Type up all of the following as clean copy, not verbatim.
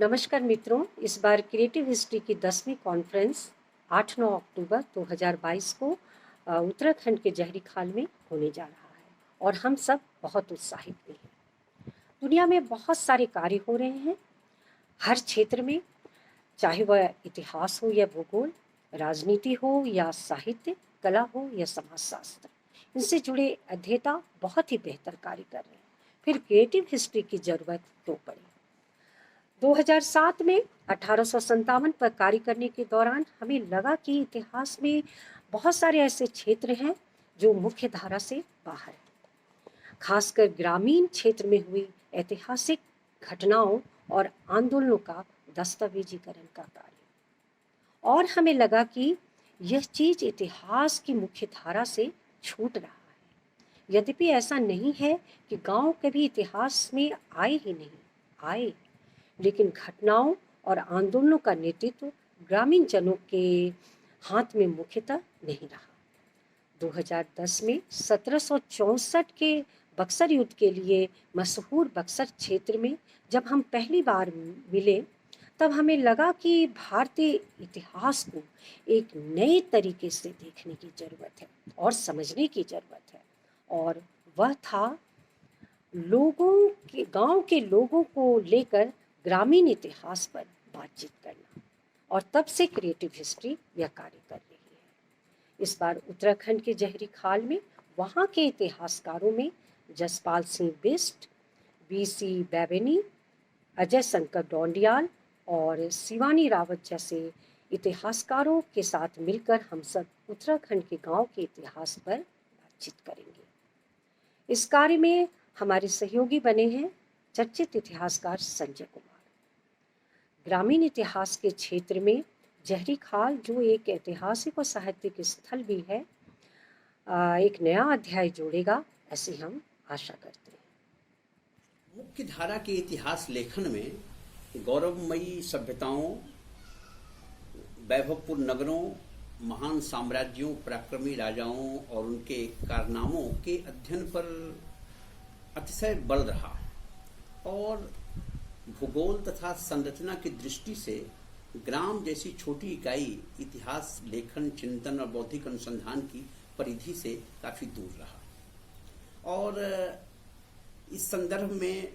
नमस्कार मित्रों, इस बार क्रिएटिव हिस्ट्री की 10वीं कॉन्फ्रेंस 8-9 अक्टूबर 2022 को उत्तराखंड के जहरी खाल में होने जा रहा है और हम सब बहुत उत्साहित भी हैं। दुनिया में बहुत सारे कार्य हो रहे हैं हर क्षेत्र में, चाहे वह इतिहास हो या भूगोल, राजनीति हो या साहित्य, कला हो या समाजशास्त्र। इनसे जुड़े अध्येता बहुत ही बेहतर कार्य कर रहे हैं, फिर क्रिएटिव हिस्ट्री की जरूरत क्यों पड़ी। 2007 में 1857 पर कार्य करने के दौरान हमें लगा कि इतिहास में बहुत सारे ऐसे क्षेत्र हैं जो मुख्य धारा से बाहर हैं, खासकर ग्रामीण क्षेत्र में हुई ऐतिहासिक घटनाओं और आंदोलनों का दस्तावेजीकरण का कार्य। और हमें लगा कि यह चीज इतिहास की मुख्य धारा से छूट रहा है। यद्यपि ऐसा नहीं है कि गांव कभी इतिहास में आए ही नहीं, आए, लेकिन घटनाओं और आंदोलनों का नेतृत्व ग्रामीण जनों के हाथ में मुख्यतः नहीं रहा। 2010 में 1764 के बक्सर युद्ध के लिए मशहूर बक्सर क्षेत्र में जब हम पहली बार मिले, तब हमें लगा कि भारतीय इतिहास को एक नए तरीके से देखने की जरूरत है और समझने की जरूरत है, और वह था लोगों के, गांव के लोगों को लेकर ग्रामीण इतिहास पर बातचीत करना। और तब से क्रिएटिव हिस्ट्री यह कार्य कर रही है। इस बार उत्तराखंड के जहरी खाल में वहाँ के इतिहासकारों में जसपाल सिंह बिष्ट, बीसी बैबेनी, अजय शंकर डोंडियाल और शिवानी रावत जैसे इतिहासकारों के साथ मिलकर हम सब उत्तराखंड के गांव के इतिहास पर बातचीत करेंगे। इस कार्य में हमारे सहयोगी बने हैं चर्चित इतिहासकार संजय कुमार। ग्रामीण इतिहास के क्षेत्र में जहरी खाल, जो एक ऐतिहासिक और साहित्यिक स्थल भी है, एक नया अध्याय जोड़ेगा, ऐसी हम आशा करते हैं। मुख्य धारा के इतिहास लेखन में गौरवमयी सभ्यताओं, वैभवपूर्ण नगरों, महान साम्राज्यों, पराक्रमी राजाओं और उनके कारनामों के अध्ययन पर अतिशय बल रहा और भूगोल तथा संरचना की दृष्टि से ग्राम जैसी छोटी इकाई इतिहास लेखन, चिंतन और बौद्धिक अनुसंधान की परिधि से काफी दूर रहा। और इस संदर्भ में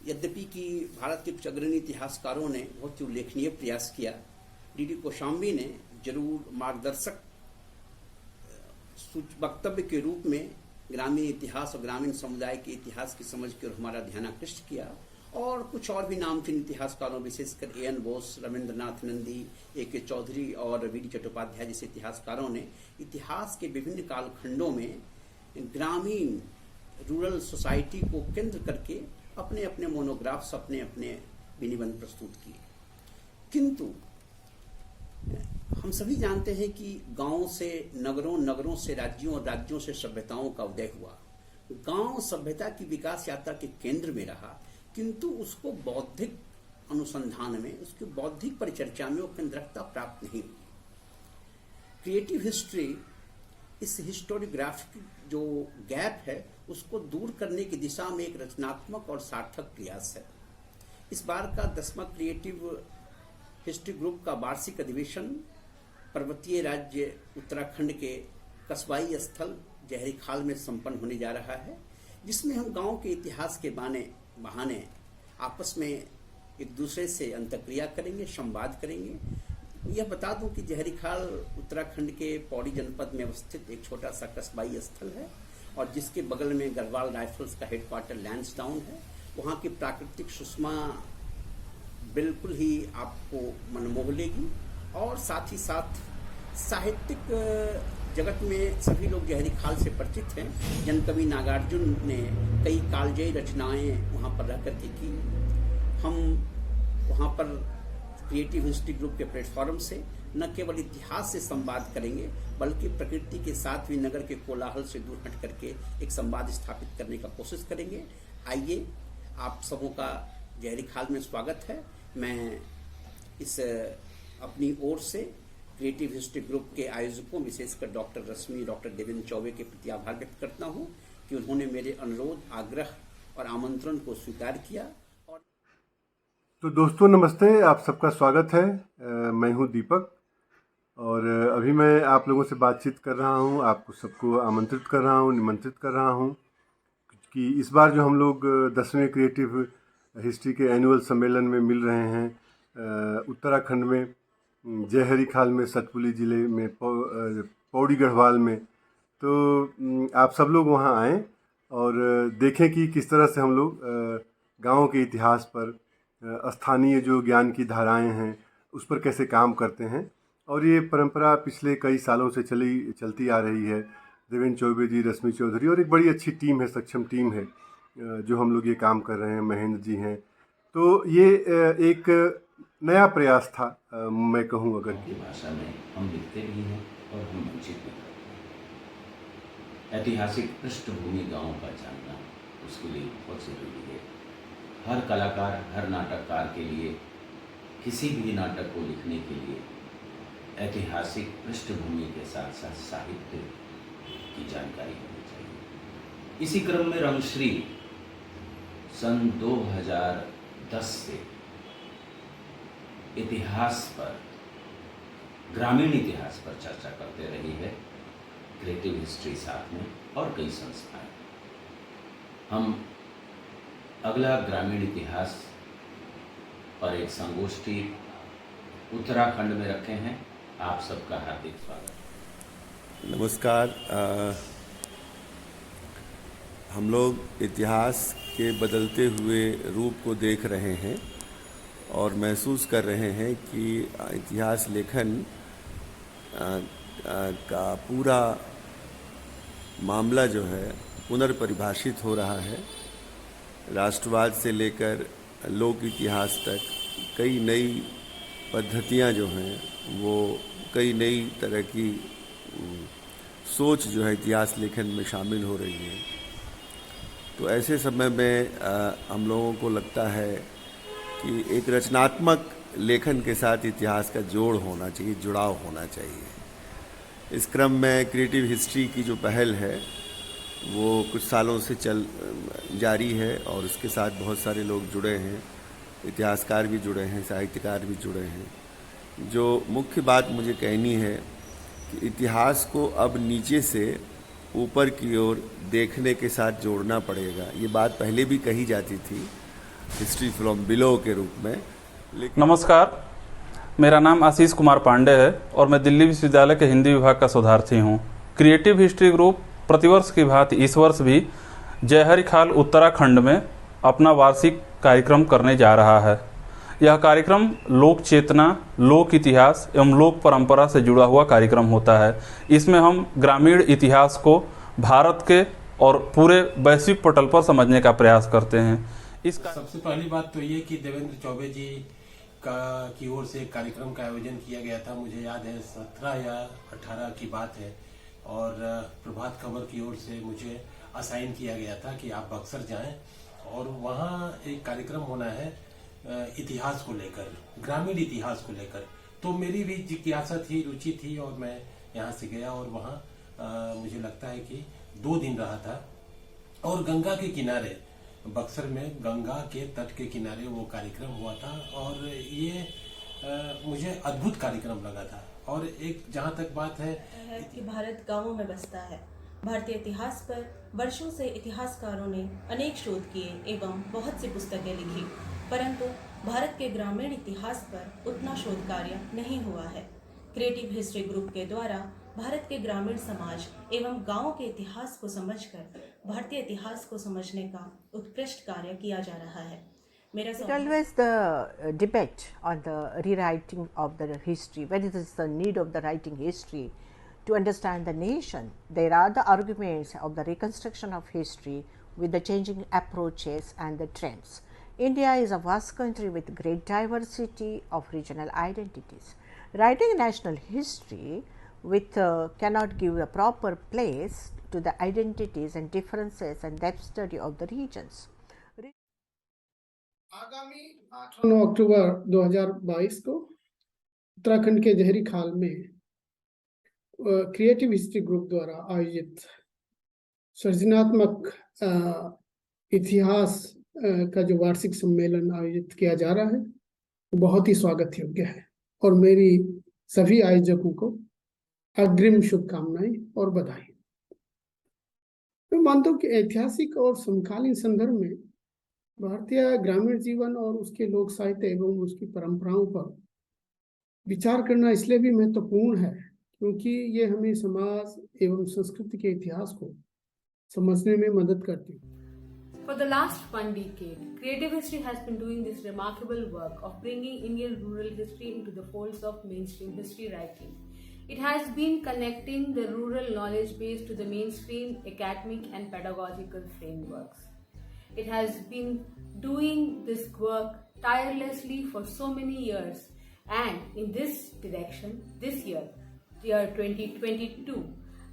यद्यपि कि भारत के कुछ अग्रणी इतिहासकारों ने बहुत ही उल्लेखनीय प्रयास किया, डी.डी. कौशाम्बी ने जरूर मार्गदर्शक वक्तव्य के रूप में ग्रामीण इतिहास और ग्रामीण समुदाय के इतिहास की समझ की ओर हमारा ध्यान आकृष्ट किया। और कुछ और भी नामचीन इतिहासकारों, विशेषकर ए.एन. बोस, रविंद्रनाथ नंदी, ए.के. चौधरी और वी.डी. चट्टोपाध्याय जैसे इतिहासकारों ने इतिहास के विभिन्न कालखंडों में ग्रामीण रूरल सोसाइटी को केंद्र करके अपने अपने मोनोग्राफ्स, अपने अपने विनिबंध प्रस्तुत किए। किंतु हम सभी जानते हैं कि गांवों से नगरों, नगरों से राज्यों और राज्यों से सभ्यताओं का उदय हुआ। गांव सभ्यता की विकास यात्रा के केंद्र में रहा, किंतु उसको बौद्धिक अनुसंधान में, उसकी बौद्धिक परिचर्चा में वो केंद्रकता प्राप्त नहीं हुई। क्रिएटिव हिस्ट्री इस हिस्टोरियोग्राफिक जो गैप है उसको दूर करने की दिशा में एक रचनात्मक और सार्थक प्रयास है। इस बार का 10वां क्रिएटिव हिस्ट्री ग्रुप का वार्षिक अधिवेशन पर्वतीय राज्य उत्तराखंड के कस्बाई स्थल जहरी खाल में संपन्न होने जा रहा है, जिसमें हम गांव के इतिहास के बहाने आपस में एक दूसरे से अंतक्रिया करेंगे, संवाद करेंगे। यह बता दूं कि जहरी खाल उत्तराखंड के पौड़ी जनपद में अवस्थित एक छोटा सा कस्बाई स्थल है और जिसके बगल में गढ़वाल राइफल्स का हेडक्वार्टर लैंसडाउन है। वहाँ की प्राकृतिक सुषमा बिल्कुल ही आपको मनमोह लेगी और साथ ही साथ साहित्यिक जगत में सभी लोग जहरी खाल से परिचित हैं। जनकवि नागार्जुन ने कई कालजयी रचनाएं वहाँ पर रह करके की। हम वहाँ पर क्रिएटिव हिस्ट्री ग्रुप के प्लेटफॉर्म से न केवल इतिहास से संवाद करेंगे, बल्कि प्रकृति के साथ भी नगर के कोलाहल से दूर हट करके एक संवाद स्थापित करने का कोशिश करेंगे। आइए, आप सबों का जहरी खाल में स्वागत है। मैं इस अपनी ओर से क्रिएटिव हिस्ट्री ग्रुप के आयोजकों, विशेषकर डॉक्टर रश्मि, डॉक्टर देवेंद्र चौबे के प्रति आभार व्यक्त करता हूं कि उन्होंने मेरे अनुरोध, आग्रह और आमंत्रण को स्वीकार किया। और तो दोस्तों नमस्ते, आप सबका स्वागत है। मैं हूं दीपक और अभी मैं आप लोगों से बातचीत कर रहा हूं, आपको सबको आमंत्रित कर रहा हूं, निमंत्रित कर रहा हूं कि इस बार जो हम लोग 10वें क्रिएटिव हिस्ट्री के एनुअल सम्मेलन में मिल रहे हैं उत्तराखंड में जय हरी खाल में, सतपुली ज़िले में, पौड़ी गढ़वाल में। तो आप सब लोग वहाँ आएँ और देखें कि किस तरह से हम लोग गाँव के इतिहास पर, स्थानीय जो ज्ञान की धाराएं हैं उस पर कैसे काम करते हैं। और ये परंपरा पिछले कई सालों से चलती आ रही है। देवेंद्र चौबे जी, रश्मि चौधरी और एक बड़ी अच्छी टीम है, सक्षम टीम है जो हम लोग ये काम कर रहे हैं, महेंद्र जी हैं। तो ये एक नया प्रयास था, मैं कहूँ अगर की भाषा में हम लिखते भी हैं और हम मंचित भी करते हैं। ऐतिहासिक पृष्ठभूमि गाँव का जानना उसके लिए बहुत ज़रूरी है। हर कलाकार, हर नाटककार के लिए किसी भी नाटक को लिखने के लिए ऐतिहासिक पृष्ठभूमि के साथ साथ साहित्य की जानकारी होनी चाहिए। इसी क्रम में रंगश्री सन 2010 से इतिहास पर, ग्रामीण इतिहास पर चर्चा करते रही है। क्रिएटिव हिस्ट्री साथ में और कई संस्थाएं। हम अगला ग्रामीण इतिहास पर एक संगोष्ठी उत्तराखंड में रखे हैं। आप सबका हार्दिक स्वागत। नमस्कार। हम लोग इतिहास के बदलते हुए रूप को देख रहे हैं और महसूस कर रहे हैं कि इतिहास लेखन का पूरा मामला जो है पुनर्परिभाषित हो रहा है। राष्ट्रवाद से लेकर लोक इतिहास तक कई नई पद्धतियां जो हैं वो, कई नई तरह की सोच जो है इतिहास लेखन में शामिल हो रही है। तो ऐसे समय में हम लोगों को लगता है कि एक रचनात्मक लेखन के साथ इतिहास का जोड़ होना चाहिए, जुड़ाव होना चाहिए। इस क्रम में क्रिएटिव हिस्ट्री की जो पहल है वो कुछ सालों से जारी है और उसके साथ बहुत सारे लोग जुड़े हैं, इतिहासकार भी जुड़े हैं, साहित्यकार भी जुड़े हैं। जो मुख्य बात मुझे कहनी है कि इतिहास को अब नीचे से ऊपर की ओर देखने के साथ जोड़ना पड़ेगा। ये बात पहले भी कही जाती थी, हिस्ट्री फ्रॉम बिलो के रूप में। नमस्कार, मेरा नाम आशीष कुमार पांडे है और मैं दिल्ली विश्वविद्यालय के हिंदी विभाग का शोधार्थी हूँ। क्रिएटिव हिस्ट्री ग्रुप प्रतिवर्ष की भांति इस वर्ष भी जय हरी खाल उत्तराखंड में अपना वार्षिक कार्यक्रम करने जा रहा है। यह कार्यक्रम लोक चेतना, लोक इतिहास एवं लोक परंपरा से जुड़ा हुआ कार्यक्रम होता है। इसमें हम ग्रामीण इतिहास को भारत के और पूरे वैश्विक पटल पर समझने का प्रयास करते हैं। इसका सबसे पहली बात तो ये कि देवेंद्र चौबे जी की ओर से कार्यक्रम का आयोजन किया गया था। मुझे याद है 17 या 18 की बात है और प्रभात खबर की ओर से मुझे असाइन किया गया था कि आप बक्सर जाएं और वहाँ एक कार्यक्रम होना है इतिहास को लेकर, ग्रामीण इतिहास को लेकर। तो मेरी भी जिज्ञासा थी, रुचि थी और मैं यहाँ से गया और वहाँ मुझे लगता है कि 2 दिन रहा था और गंगा के किनारे, बक्सर में गंगा के तट के किनारे वो कार्यक्रम हुआ था और ये मुझे अद्भुत कार्यक्रम लगा था। और एक जहाँ तक बात है कि भारत गांवों में बसता है। भारतीय इतिहास पर वर्षों से इतिहासकारों ने अनेक शोध किए एवं बहुत सी पुस्तकें लिखी, परंतु भारत के ग्रामीण इतिहास पर उतना शोध कार्य नहीं हुआ है। क्रिएटिव हिस्ट्री ग्रुप के द्वारा भारत के ग्रामीण समाज एवं गांवों के इतिहास को समझकर भारतीय इतिहास को समझने का उत्कृष्ट कार्य किया जा रहा है। It always the debate on the rewriting of the history, whether it is the need of the writing history to understand the nation. There are the arguments of the reconstruction of history with the changing approaches and the trends. India is a vast country with great diversity of regional identities. Writing national history with cannot give a proper place to the identities and differences and depth study of the regions. आगामी 8 अक्टूबर 2022 को उत्तराखंड के जहरी खाल में creative history group द्वारा आयोजित सृजनात्मक इतिहास का जो वार्षिक सम्मेलन आयोजित किया जा रहा है वो बहुत ही स्वागत योग्य है और मेरी सभी आयोजकों को अग्रिम शुभकामनाएं और बधाई। मैं मानता हूँ कि ऐतिहासिक और समकालीन संदर्भ में भारतीय ग्रामीण जीवन और उसके लोक साहित्य एवं उसकी परंपराओं पर विचार करना इसलिए भी महत्वपूर्ण है क्योंकि ये हमें समाज एवं संस्कृति के इतिहास को समझने में मदद करती है। For the last one decade, Creative History has been doing this remarkable work of bringing Indian rural history into the folds of mainstream history writing. It has been connecting the rural knowledge base to the mainstream academic and pedagogical frameworks. It has been doing this work tirelessly for so many years, and in this direction, this year 2022,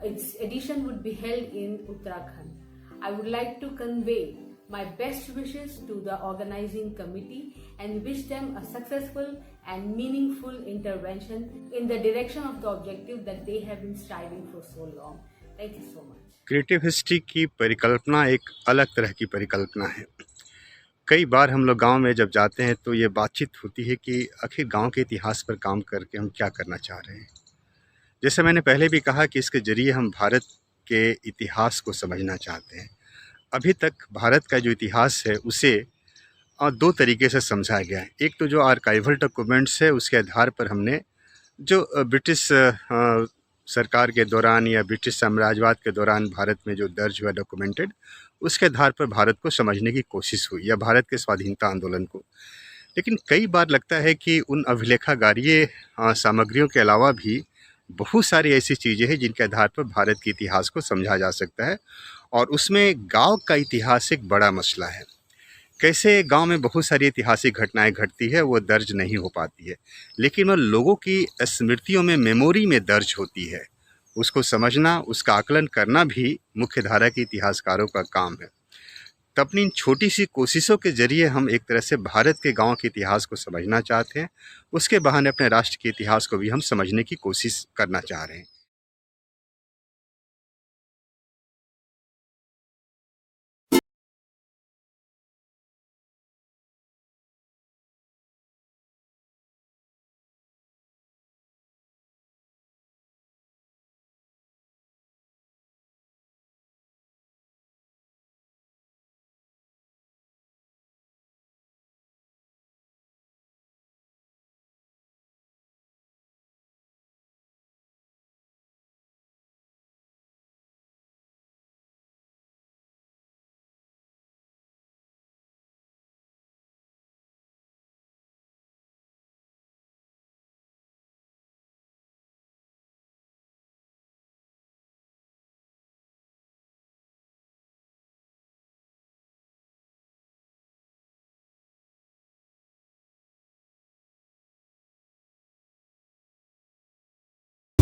its edition would be held in Uttarakhand. I would like to convey my best wishes to the organizing committee and wish them a successful and meaningful intervention in the direction of the objective that they have been striving for so long. Thank you so much. Creative history की परिकल्पना एक अलग तरह की परिकल्पना है। कई बार हम लोग गांव में जब जाते हैं तो ये बातचीत होती है कि आखिर गांव के इतिहास पर काम करके हम क्या करना चाह रहे हैं। जैसे मैंने पहले भी कहा कि इसके जरिए हम भारत के इतिहास को समझना चाहते हैं। अभी तक भारत का जो इतिहास है उसे दो तरीके से समझा गया है। एक तो जो आर्काइवल डॉक्यूमेंट्स है उसके आधार पर हमने जो ब्रिटिश सरकार के दौरान या ब्रिटिश साम्राज्यवाद के दौरान भारत में जो दर्ज हुआ डॉक्यूमेंटेड, उसके आधार पर भारत को समझने की कोशिश हुई या भारत के स्वाधीनता आंदोलन को। लेकिन कई बार लगता है कि उन अभिलेखागारीय सामग्रियों के अलावा भी बहुत सारी ऐसी चीज़ें हैं जिनके आधार पर भारत के इतिहास को समझा जा सकता है और उसमें गांव का इतिहास एक बड़ा मसला है। कैसे गांव में बहुत सारी ऐतिहासिक घटनाएं घटती है वो दर्ज नहीं हो पाती है, लेकिन वह लोगों की स्मृतियों में, मेमोरी में दर्ज होती है। उसको समझना, उसका आकलन करना भी मुख्य धारा के इतिहासकारों का काम है। तो अपनी इन छोटी सी कोशिशों के जरिए हम एक तरह से भारत के गांव के इतिहास को समझना चाहते हैं, उसके बहाने अपने राष्ट्र के इतिहास को भी हम समझने की कोशिश करना चाह रहे हैं।